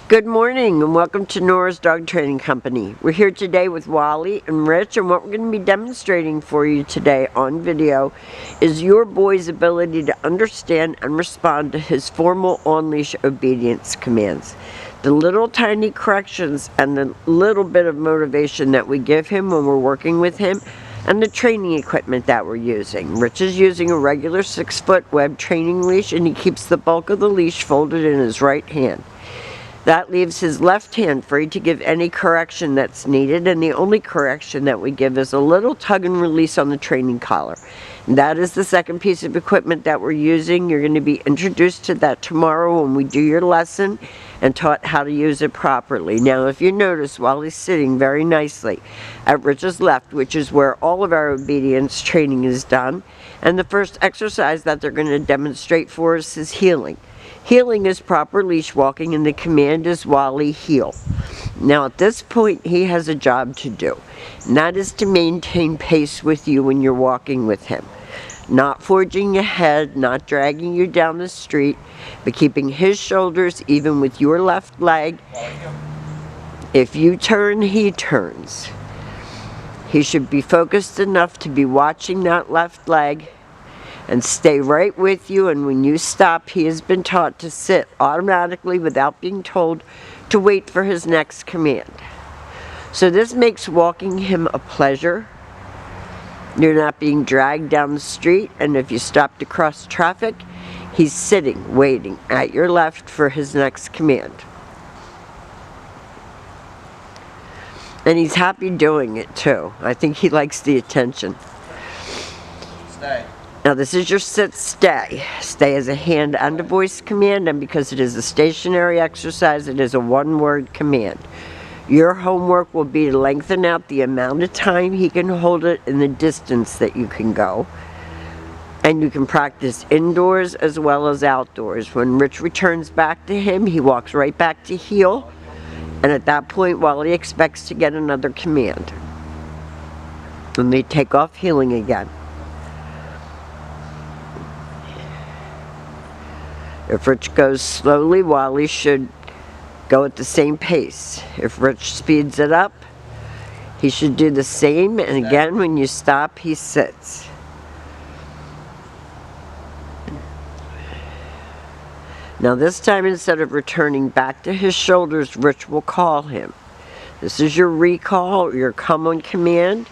Good morning and welcome to Nora's Dog Training Company. We're here today with Wally and Rich, and what we're going to be demonstrating for you today on video is your boy's ability to understand and respond to his formal on-leash obedience commands. The little tiny corrections and the little bit of motivation that we give him when we're working with him, and the training equipment that we're using. Rich is using a regular 6-foot web training leash, and he keeps the bulk of the leash folded in his right hand. That leaves his left hand free to give any correction that's needed, and the only correction that we give is a little tug and release on the training collar. And that is the second piece of equipment that we're using. You're going to be introduced to that tomorrow when we do your lesson and taught how to use it properly. Now, if you notice, Wally's sitting very nicely at Rich's left, which is where all of our obedience training is done. And the first exercise that they're going to demonstrate for us is heeling. Heeling is proper leash walking, and the command is Wally, heel. Now at this point he has a job to do, and that is to maintain pace with you when you're walking with him. Not forging ahead, not dragging you down the street, but keeping his shoulders even with your left leg. If you turn, he turns. He should be focused enough to be watching that left leg and stay right with you, and when you stop, he has been taught to sit automatically without being told to wait for his next command. So this makes walking him a pleasure. You're not being dragged down the street, and if you stop to cross traffic, he's sitting, waiting at your left for his next command. And he's happy doing it too. I think he likes the attention. Stay. Now this is your sit stay. Stay is a hand and a voice command, and because it is a stationary exercise, it is a one-word command. Your homework will be to lengthen out the amount of time he can hold it and the distance that you can go. And you can practice indoors as well as outdoors. When Rich returns back to him, he walks right back to heel, and at that point Wally expects to get another command. And they take off heeling again. If Rich goes slowly, Wally should go at the same pace. If Rich speeds it up, he should do the same, and again, when you stop, he sits. Now this time, instead of returning back to his shoulders, Rich will call him. This is your recall, your come on command.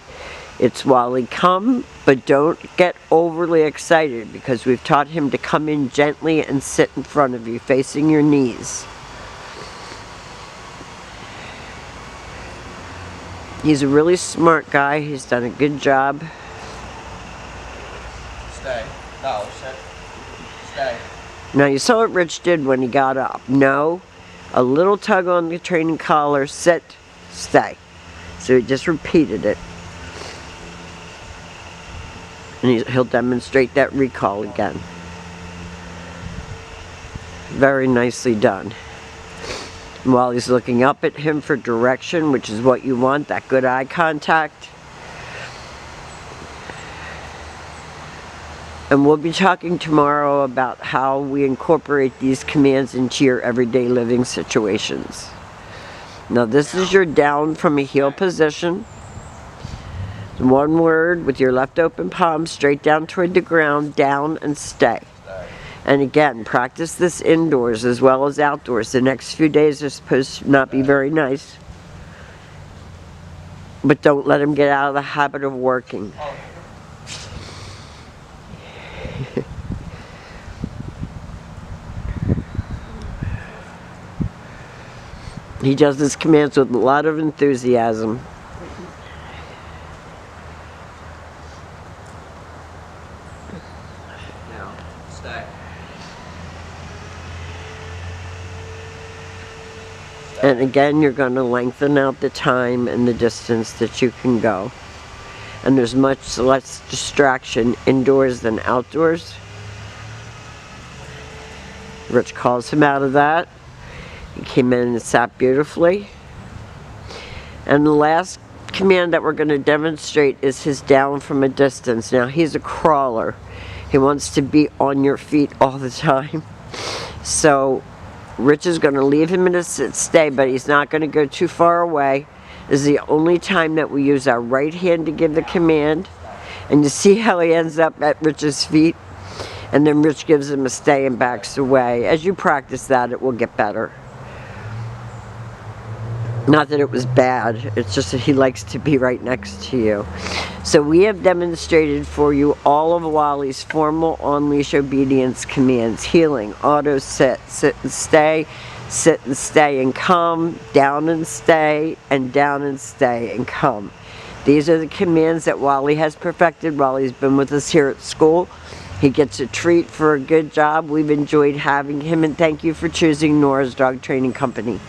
It's Wally, come, but don't get overly excited, because we've taught him to come in gently and sit in front of you, facing your knees. He's a really smart guy. He's done a good job. Stay. No, sit. Stay. Now you saw what Rich did when he got up. No, a little tug on the training collar, sit, stay. So he just repeated it. And he'll demonstrate that recall again. Very nicely done. And while he's looking up at him for direction, which is what you want, that good eye contact. And we'll be talking tomorrow about how we incorporate these commands into your everyday living situations. Now this is your down from a heel position. One word with your left open palm straight down toward the ground, down and stay. And again, practice this indoors as well as outdoors. The next few days are supposed to not be very nice. But don't let him get out of the habit of working. He does his commands with a lot of enthusiasm. Now, stay. And again, you're going to lengthen out the time and the distance that you can go. And there's much less distraction indoors than outdoors. Rich calls him out of that. He came in and sat beautifully. And the last command that we're going to demonstrate is his down from a distance. Now he's a crawler. He wants to be on your feet all the time. So Rich is going to leave him in a sit stay, but he's not going to go too far away. This is the only time that we use our right hand to give the command. And you see how he ends up at Rich's feet? And then Rich gives him a stay and backs away. As you practice that, it will get better. Not that it was bad, it's just that he likes to be right next to you. So we have demonstrated for you all of Wally's formal on-leash obedience commands. Healing, auto sit, sit and stay and come, down and stay and come. These are the commands that Wally has perfected. Wally's been with us here at school. He gets a treat for a good job. We've enjoyed having him, and thank you for choosing Nora's Dog Training Company.